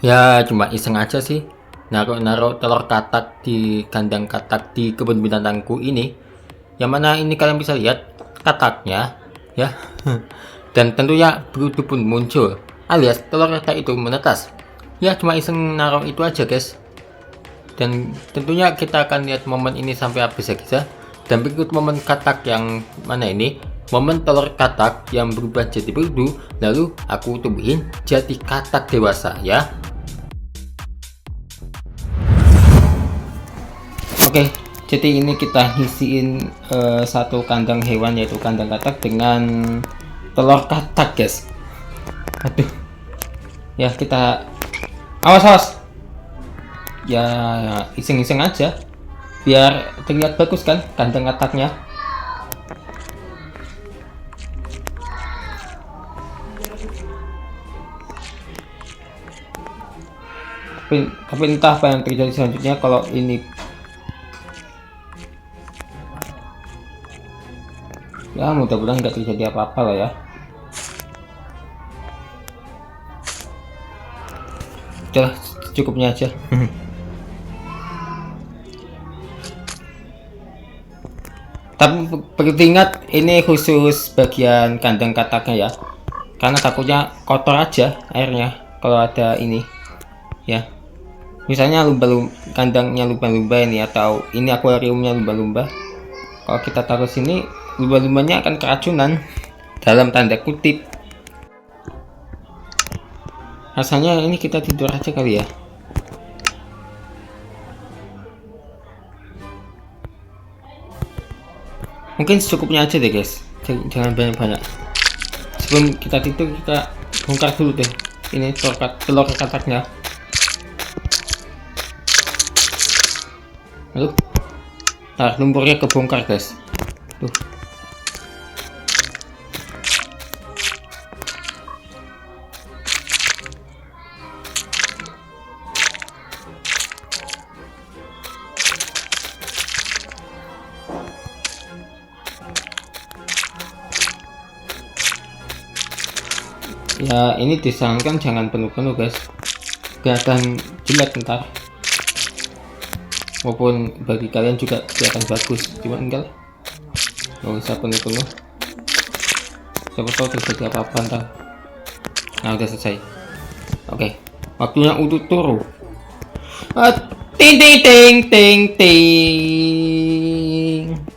Ya cuma iseng aja sih, naruh-naruh telur katak di kandang katak di kebun binatangku ini. Yang mana ini kalian bisa lihat kataknya, ya. Dan tentunya begitu pun muncul, alias telur katak itu menetas. Ya cuma iseng naruh itu aja guys. Dan tentunya kita akan lihat momen ini sampai habis ya guys ya. Dan berikut momen katak yang mana ini, momen telur katak yang berubah jadi berudu, lalu aku tumbuhin jadi katak dewasa ya. Oke, jadi ini kita ngisiin satu kandang hewan yaitu kandang katak dengan telur katak guys. Aduh, ya kita awas ya, iseng-iseng aja biar terlihat bagus kan kandang kataknya. Tapi entah apa yang terjadi selanjutnya kalau ini. Ya mudah-mudahan nggak terjadi apa-apa lah ya. Udah cukupnya aja. Tapi perlu diingat ini khusus bagian kandang kataknya ya, karena takutnya kotor aja airnya kalau ada ini ya. Misalnya kandangnya lumba-lumba ini, atau ini akuariumnya lumba-lumba, kalau kita taruh sini lumba-lumbanya akan keracunan dalam tanda kutip. Rasanya ini kita tidur aja kali ya. Mungkin secukupnya aja deh guys, jangan banyak-banyak. Sebelum kita tidur kita bongkar dulu deh ini telur kataknya. Lalu lumpurnya kebongkar guys. Tuh. Ya ini disarankan jangan penuh-penuh guys, kelihatan jelek ntar, maupun bagi kalian juga kelihatan bagus. Cuma enggak, nggak usah penuh-penuh, siapa tahu terjadi apa-apa ntar. Nah udah selesai. Oke, waktunya untuk turun. Ting ting ting ting ting,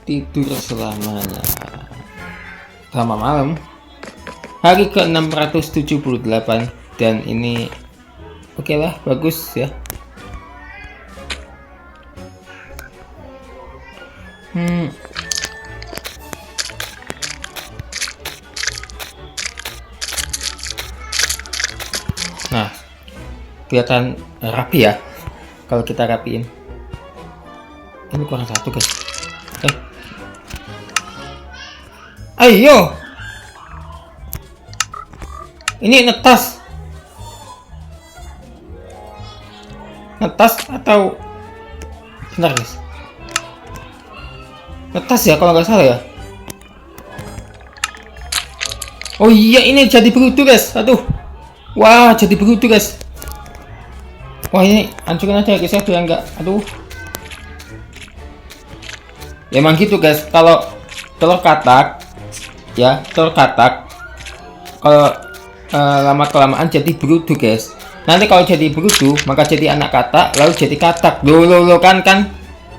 tidur selamanya selama malam. Hari ke 678 dan ini oke lah, bagus ya. Nah, kelihatan rapi ya kalau kita rapiin. Ini kurang satu guys. Ayo, ini netas atau bentar guys, netas ya kalau nggak salah ya. Oh iya, ini jadi berudu guys. Aduh, wah jadi berudu guys. Wah ini hancurin aja guys ya biar nggak. Aduh, ya, emang gitu guys, kalau telur katak ya, telur katak kalau lama kelamaan jadi berudu guys. Nanti kalau jadi berudu maka jadi anak katak, lalu jadi katak. Lo kan.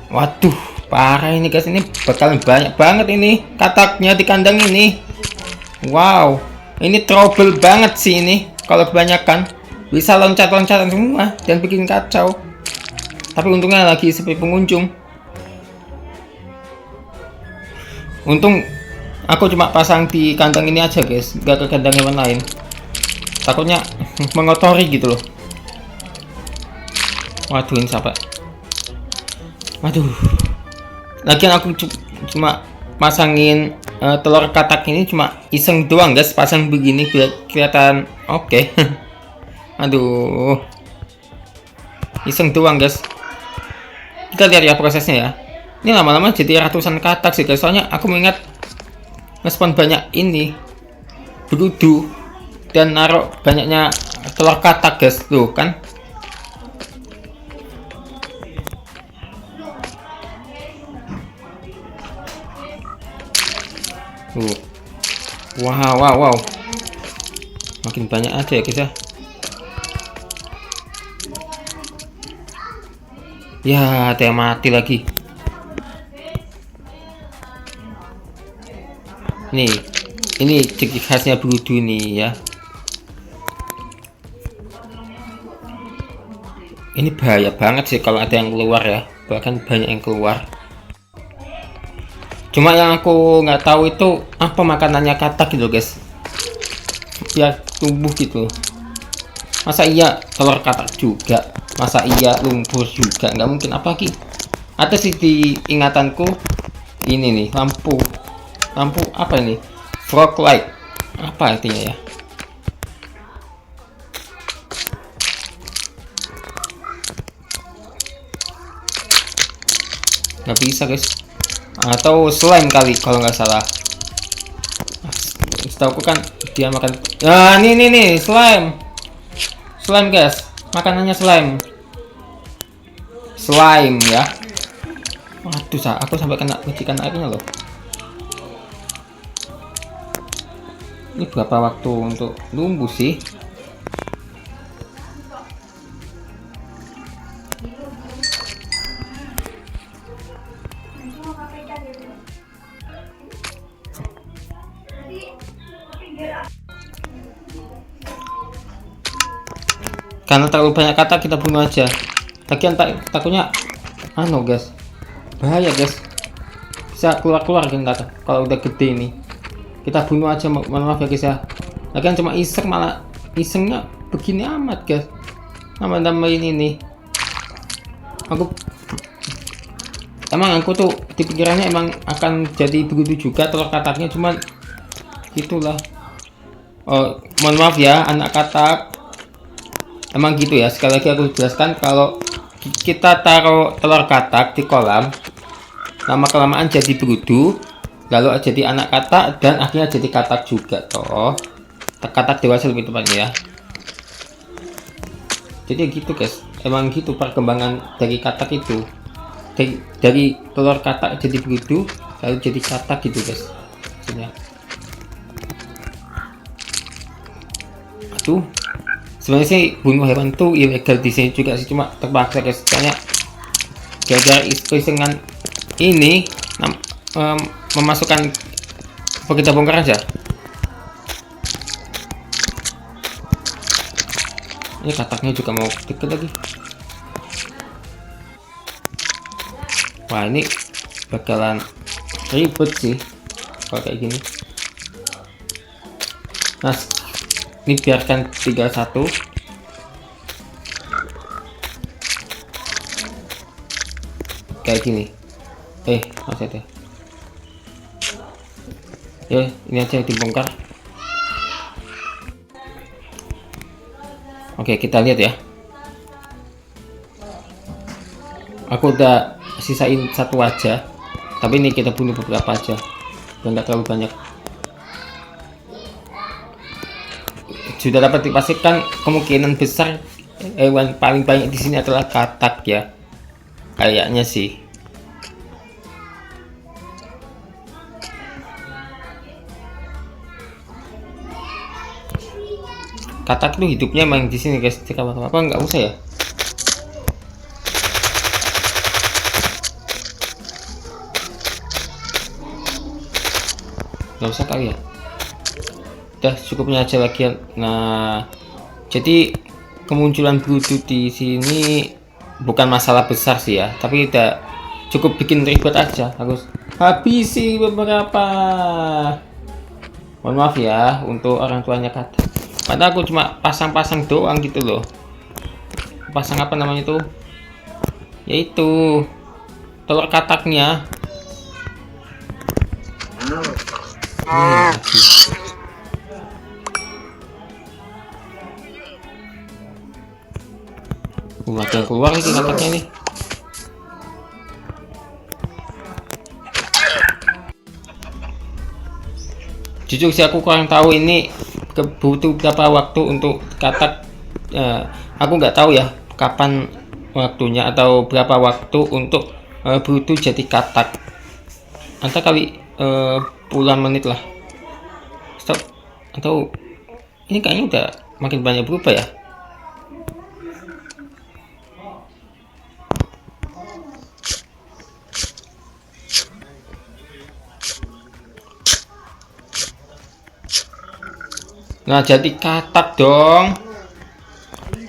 Waduh, parah ini guys, ini bakalan banyak banget ini kataknya di kandang ini. Wow, ini trouble banget sih ini kalau kebanyakan, bisa loncat-loncatan semua dan bikin kacau. Tapi untungnya lagi sepi pengunjung. Untung aku cuma pasang di kandang ini aja guys, gak ke kandang hewan lain. Takutnya mengotori gitu loh. Waduh, ini sampai. Waduh. Lagian aku cuma pasangin telur katak ini cuma iseng doang guys, pasang begini biar kelihatan oke. Aduh. Iseng doang guys. Kita lihat ya prosesnya ya. Ini lama-lama jadi ratusan katak sih guys, soalnya aku mengingat respon banyak ini berudu dan naruh banyaknya telur katak guys. Tuh kan Uh. Wow. Makin banyak aja ya guys ya. Ya, ada yang mati lagi. Nih, ini ciri khasnya Broodoo nih ya. Ini bahaya banget sih kalau ada yang keluar ya. Bahkan banyak yang keluar. Cuma yang aku nggak tahu itu apa makanannya katak gitu guys. Biar tumbuh gitu. Masa iya telur katak juga? Masa iya lumpur juga? Nggak mungkin. Apa lagi? Ada sih di ingatanku ini nih lampu apa ini? Frog light. Apa artinya ya? Nggak bisa guys. Atau slime kali kalau nggak salah. Setahu kan dia makan. Nah, nih slime guys, makanannya slime ya. Waduh, aku sampai kena becikan airnya loh. Ini berapa waktu untuk tumbuh sih? Karena terlalu banyak kata kita bunuh aja. Lagian takutnya guys, bahaya guys, bisa keluar kan kata kalau udah gede ini. Kita bunuh aja, mohon maaf ya guys ya. Lagian cuma iseng, malah isengnya begini amat guys. Nama-namain ini aku tuh di pikirannya emang akan jadi begitu juga telur kataknya, cuman gitulah. Oh, mohon maaf ya anak katak, emang gitu ya. Sekali lagi aku jelaskan, kalau kita taruh telur katak di kolam, lama kelamaan jadi berudu, lalu jadi anak katak, dan akhirnya jadi katak juga toh. Katak dewasa lebih tepatnya ya. Jadi gitu guys, emang gitu perkembangan dari katak itu. Dari telur katak jadi berudu, lalu jadi katak gitu guys. Maksudnya. Aduh. Sebenarnya sih bunuh hewan tuh ilegal di sini juga sih, cuma terpaksa guys. Soalnya gara-gara isengan ini memasukkan kita bongkar aja. Ini kataknya juga mau deket lagi. Wah, ini bakalan ribet sih kalau kayak gini. Nah, ini biarkan 31. Kayak gini. Maksudnya ya, ini aja dibongkar. Oke, kita lihat ya. Aku udah sisain satu aja, tapi ini kita bunuh beberapa aja, dan nggak terlalu banyak. Sudah dapat dipastikan kemungkinan besar hewan paling banyak di sini adalah katak ya, kayaknya sih. Katak tuh hidupnya emang di sini guys, di kamar apa nggak usah ya. Nggak usah kali ya. Udah cukupnya aja lagi. Nah, jadi kemunculan Broodoo di sini bukan masalah besar sih ya, tapi udah cukup bikin ribet aja. Harus habisi beberapa. Mohon maaf ya untuk orang tuanya katak. Padahal aku cuma pasang-pasang doang gitu loh. Pasang apa namanya tuh? Yaitu telur kataknya. Ada keluar lagi kataknya nih. Jujur sih aku kurang tahu ini butuh berapa waktu untuk katak. Aku nggak tahu ya kapan waktunya atau berapa waktu untuk Broodoo jadi katak. Entah kali puluhan menit lah. Stop. Atau ini kayaknya udah makin banyak berubah ya. Nah, jadi katak dong.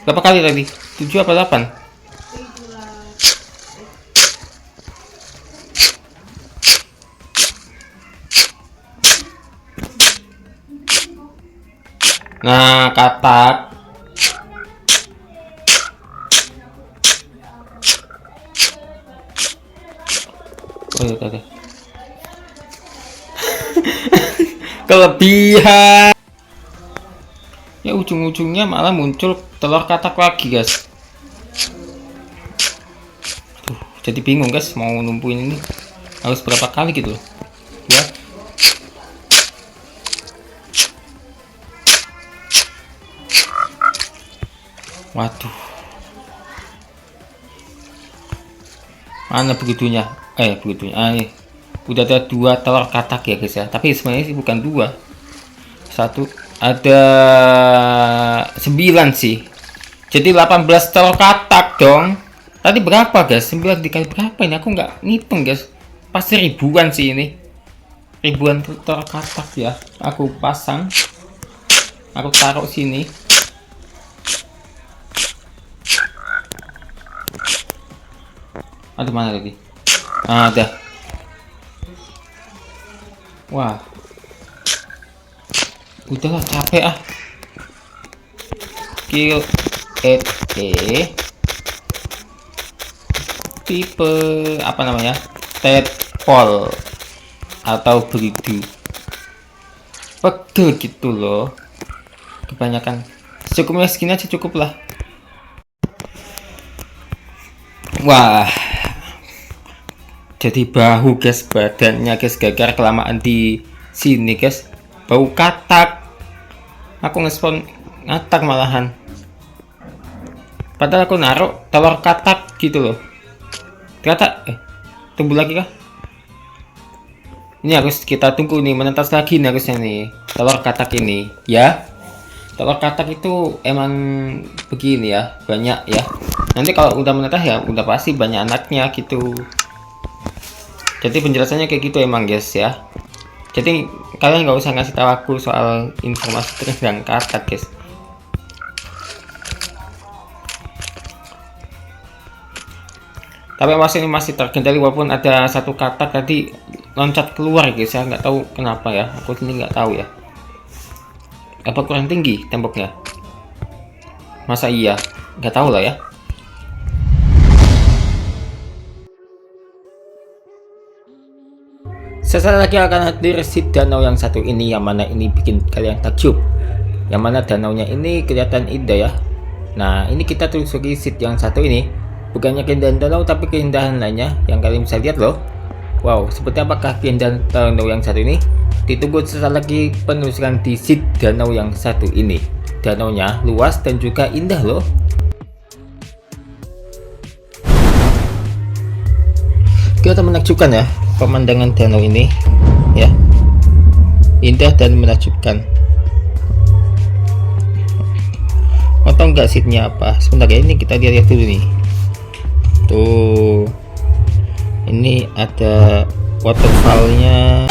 Berapa kali tadi? 7 apa 8? Nah, katak. Oh iya tadi. Kelebihan. Ya ujung-ujungnya malah muncul telur katak lagi guys. Jadi bingung guys mau numpuin ini harus berapa kali gitu loh ya. Waduh, mana begitunya begitunya nih udah ada 2 telur katak ya guys ya, tapi sebenarnya sih bukan 2, 1, ada 9 sih, jadi 18 telur katak dong. Tadi berapa guys? 9 dikali berapa ini? Aku nggak ngitung guys. Pasti ribuan sih ini. Ribuan telur katak ya. Aku pasang. Aku taruh sini. Aduh, mana lagi? Ah, ada. Wah. Udahlah, capek ah. Kill et tipe apa namanya, tadpole atau breeding, pegel gitu loh. Kebanyakan secukupnya segini aja cukup lah. Wah, jadi bahu guys badannya guys, gara-gara kelamaan di sini guys, bau katak. Aku ngespon ngatak malahan, padahal aku naruh telur katak gitu loh. Ternyata tumbuh lagi kah? Ini harus kita tunggu nih, menetas lagi nih harusnya nih telur katak ini ya. Telur katak itu emang begini ya, banyak ya. Nanti kalau udah menetas ya udah pasti banyak anaknya gitu. Jadi penjelasannya kayak gitu emang guys ya. Jadi kalian nggak usah ngasih tahu aku soal informasi tentang katak guys. Tapi masih terkendali walaupun ada 1 katak tadi loncat keluar guys ya, nggak tahu kenapa ya, aku sendiri nggak tahu ya, apa kurang tinggi temboknya, masa iya, nggak tahu lah ya. Sesaat lagi akan hadir si danau yang satu ini, yang mana ini bikin kalian takjub, yang mana danaunya ini kelihatan indah ya. Nah, ini kita telusuri seat yang satu ini. Bukannya keindahan danau, tapi keindahan lainnya yang kalian bisa lihat loh. Wow, seperti apakah keindahan danau yang satu ini? Ditunggu sesaat lagi penelusuran di seat danau yang satu ini. Danaunya luas dan juga indah loh. Kita menakjubkan ya pemandangan danau ini ya, indah dan menakjubkan. Atau enggak seatnya apa? Sebentar ya, ini kita lihat dulu nih. Tuh, ini ada waterfallnya.